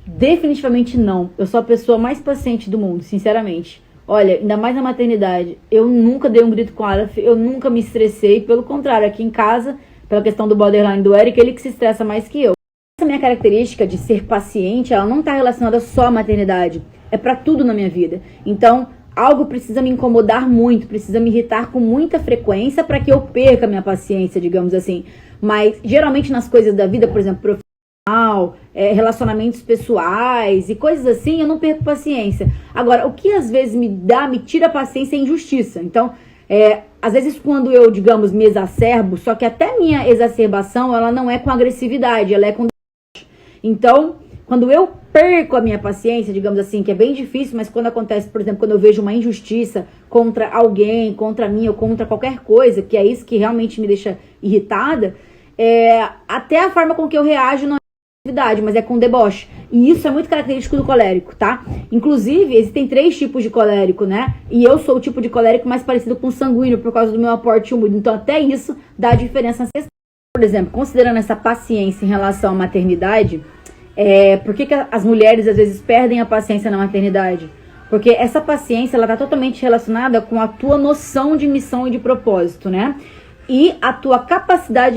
Definitivamente não. Eu sou a pessoa mais paciente do mundo, sinceramente. Olha, ainda mais na maternidade, eu nunca dei um grito com o Aleph, eu nunca me estressei, pelo contrário, aqui em casa, pela questão do borderline do Eric, ele que se estressa mais que eu. Essa minha característica de ser paciente, ela não está relacionada só à maternidade, é para tudo na minha vida. Então, algo precisa me incomodar muito, precisa me irritar com muita frequência para que eu perca a minha paciência, digamos assim. Mas, geralmente nas coisas da vida, por exemplo, relacionamentos pessoais e coisas assim, eu não perco paciência. Agora, o que às vezes me tira a paciência é injustiça. Então, às vezes quando eu, digamos, me exacerbo, só que até minha exacerbação, ela não é com agressividade, ela é com... Então, quando eu perco a minha paciência, digamos assim, que é bem difícil, mas quando acontece, por exemplo, quando eu vejo uma injustiça contra alguém, contra mim ou contra qualquer coisa, que é isso que realmente me deixa irritada, até a forma com que eu reajo não mas é com deboche. E isso é muito característico do colérico, tá? Inclusive, existem 3 tipos de colérico, né? E eu sou o tipo de colérico mais parecido com sanguíneo por causa do meu aporte úmido. Então, até isso dá diferença ancestral. Por exemplo, considerando essa paciência em relação à maternidade, por que as mulheres às vezes perdem a paciência na maternidade? Porque essa paciência, ela tá totalmente relacionada com a tua noção de missão e de propósito, né? E a tua capacidade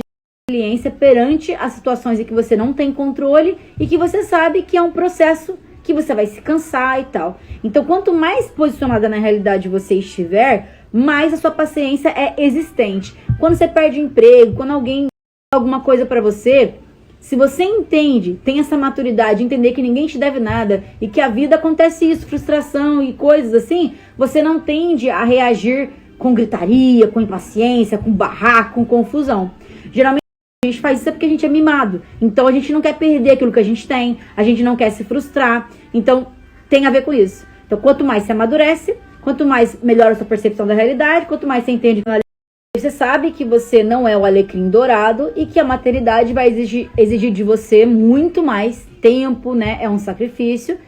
resiliência perante as situações em que você não tem controle e que você sabe que é um processo que você vai se cansar e tal. Então, quanto mais posicionada na realidade você estiver, mais a sua paciência é existente. Quando você perde emprego, quando alguém faz alguma coisa pra você, se você entende, tem essa maturidade, entender que ninguém te deve nada e que a vida acontece isso, frustração e coisas assim, você não tende a reagir com gritaria, com impaciência, com barraco, com confusão. Geralmente, a gente faz isso porque a gente é mimado. Então a gente não quer perder aquilo que a gente tem, a gente não quer se frustrar. Então tem a ver com isso. Então quanto mais você amadurece, quanto mais melhora a sua percepção da realidade, quanto mais você entende que você sabe que você não é o alecrim dourado e que a maternidade vai exigir de você muito mais tempo, né? É um sacrifício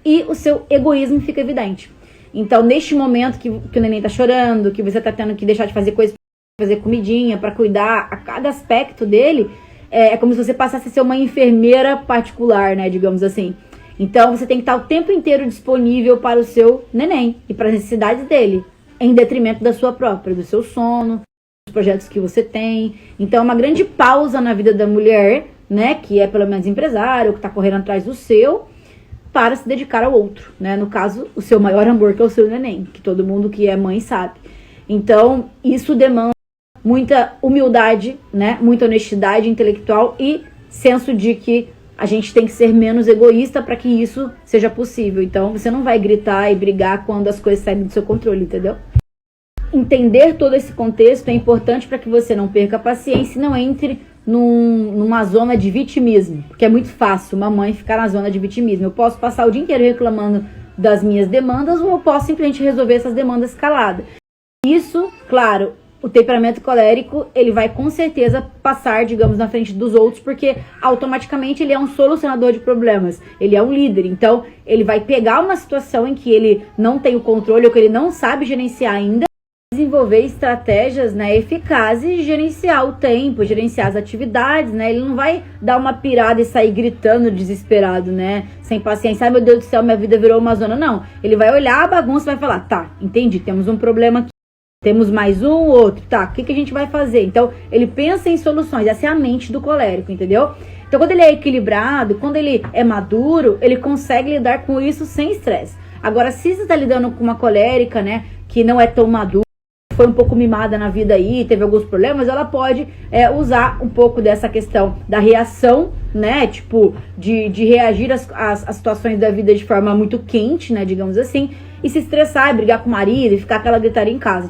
e o seu egoísmo fica evidente. Então neste momento que o neném tá chorando, que você tá tendo que deixar de fazer coisas, fazer comidinha, para cuidar a cada aspecto dele, é como se você passasse a ser uma enfermeira particular, né, digamos assim. Então você tem que estar o tempo inteiro disponível para o seu neném e para as necessidades dele, em detrimento da sua própria, do seu sono, dos projetos que você tem. Então é uma grande pausa na vida da mulher, né, que é pelo menos empresário, que está correndo atrás do seu, para se dedicar ao outro, né, no caso, o seu maior amor, que é o seu neném, que todo mundo que é mãe sabe. Então isso demanda muita humildade, né? Muita honestidade intelectual e senso de que a gente tem que ser menos egoísta para que isso seja possível. Então, você não vai gritar e brigar quando as coisas saem do seu controle, entendeu? Entender todo esse contexto é importante para que você não perca a paciência e não entre numa zona de vitimismo, porque é muito fácil uma mãe ficar na zona de vitimismo. Eu posso passar o dia inteiro reclamando das minhas demandas ou eu posso simplesmente resolver essas demandas calada. Isso, claro, o temperamento colérico, ele vai com certeza passar, digamos, na frente dos outros, porque automaticamente ele é um solucionador de problemas, ele é um líder. Então, ele vai pegar uma situação em que ele não tem o controle ou que ele não sabe gerenciar ainda, desenvolver estratégias, né, eficazes de gerenciar o tempo, gerenciar as atividades, né? Ele não vai dar uma pirada e sair gritando desesperado, né, sem paciência. Ai, meu Deus do céu, minha vida virou uma zona. Não, ele vai olhar a bagunça e vai falar, tá, entendi, temos um problema aqui. Temos mais um, outro, tá, o que a gente vai fazer? Então, ele pensa em soluções, essa é a mente do colérico, entendeu? Então, quando ele é equilibrado, quando ele é maduro, ele consegue lidar com isso sem estresse. Agora, se você tá lidando com uma colérica, né, que não é tão madura, foi um pouco mimada na vida aí, teve alguns problemas, ela pode usar um pouco dessa questão da reação, né, tipo, de reagir às situações da vida de forma muito quente, né, digamos assim, e se estressar, e brigar com o marido, e ficar aquela gritaria em casa.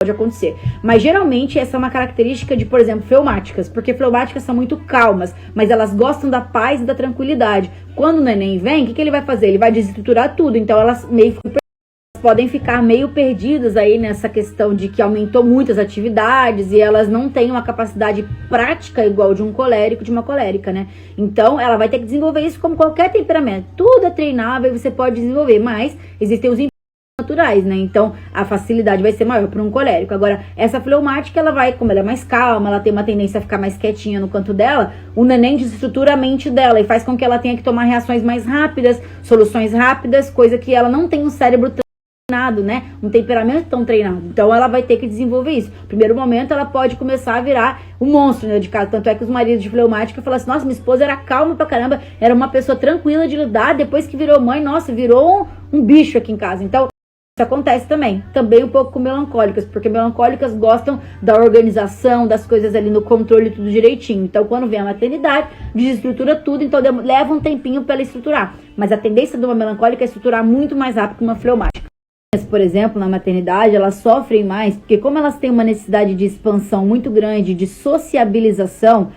Pode acontecer. Mas geralmente essa é uma característica de, por exemplo, fleumáticas, porque fleumáticas são muito calmas, mas elas gostam da paz e da tranquilidade. Quando o neném vem, o que ele vai fazer? Ele vai desestruturar tudo, então elas podem ficar meio perdidas aí nessa questão de que aumentou muitas atividades e elas não têm uma capacidade prática igual de um colérico, de uma colérica, né? Então ela vai ter que desenvolver isso como qualquer temperamento. Tudo é treinável e você pode desenvolver, mas existem os naturais, né? Então, a facilidade vai ser maior para um colérico. Agora, essa fleumática, ela vai, como ela é mais calma, ela tem uma tendência a ficar mais quietinha no canto dela, o neném desestrutura a mente dela e faz com que ela tenha que tomar reações mais rápidas, soluções rápidas, coisa que ela não tem um cérebro treinado, né? Um temperamento tão treinado. Então ela vai ter que desenvolver isso. No primeiro momento ela pode começar a virar um monstro, né, de casa. Tanto é que os maridos de fleumática falam assim: nossa, minha esposa era calma pra caramba, era uma pessoa tranquila de lidar, depois que virou mãe, nossa, virou um bicho aqui em casa. Então isso acontece também um pouco com melancólicas, porque melancólicas gostam da organização, das coisas ali no controle, tudo direitinho. Então quando vem a maternidade, desestrutura tudo, então leva um tempinho para ela estruturar. Mas a tendência de uma melancólica é estruturar muito mais rápido que uma fleumática. Por exemplo, na maternidade, elas sofrem mais, porque como elas têm uma necessidade de expansão muito grande, de sociabilização,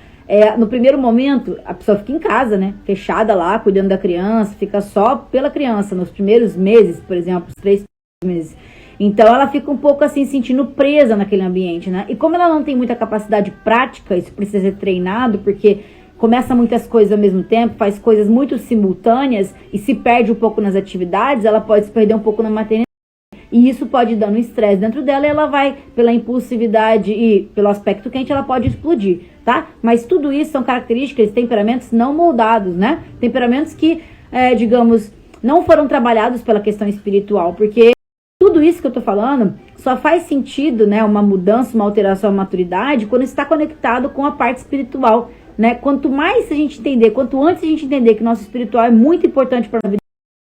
no primeiro momento, a pessoa fica em casa, né, fechada lá, cuidando da criança, fica só pela criança, nos primeiros meses, por exemplo, os 3 meses. Então, ela fica um pouco assim, sentindo presa naquele ambiente, né, e como ela não tem muita capacidade prática, isso precisa ser treinado, porque começa muitas coisas ao mesmo tempo, faz coisas muito simultâneas e se perde um pouco nas atividades, ela pode se perder um pouco na maternidade. E isso pode dar um estresse dentro dela e ela vai, pela impulsividade e pelo aspecto quente, ela pode explodir, tá? Mas tudo isso são características, temperamentos não moldados, né? Temperamentos que, digamos, não foram trabalhados pela questão espiritual, porque tudo isso que eu tô falando só faz sentido, né? Uma mudança, uma alteração, uma maturidade, quando está conectado com a parte espiritual, né? Quanto mais a gente entender, quanto antes a gente entender que o nosso espiritual é muito importante para a vida,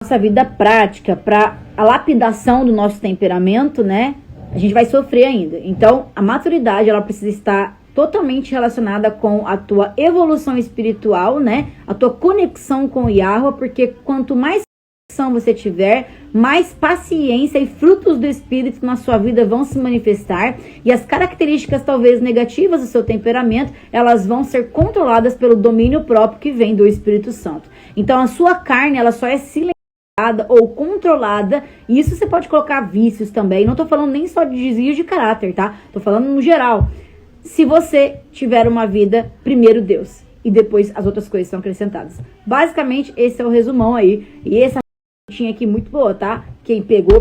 nossa vida prática, para a lapidação do nosso temperamento, né, a gente vai sofrer ainda. Então, a maturidade, ela precisa estar totalmente relacionada com a tua evolução espiritual, né, a tua conexão com o Yahweh, porque quanto mais conexão você tiver, mais paciência e frutos do Espírito na sua vida vão se manifestar, e as características talvez negativas do seu temperamento, elas vão ser controladas pelo domínio próprio que vem do Espírito Santo. Então, a sua carne, ela só é silenciada ou controlada, e isso você pode colocar vícios também, não tô falando nem só de desvios de caráter, tá? Tô falando no geral. Se você tiver uma vida, primeiro Deus, e depois as outras coisas são acrescentadas. Basicamente, esse é o resumão aí, e essa tinha aqui muito boa, tá? Quem pegou,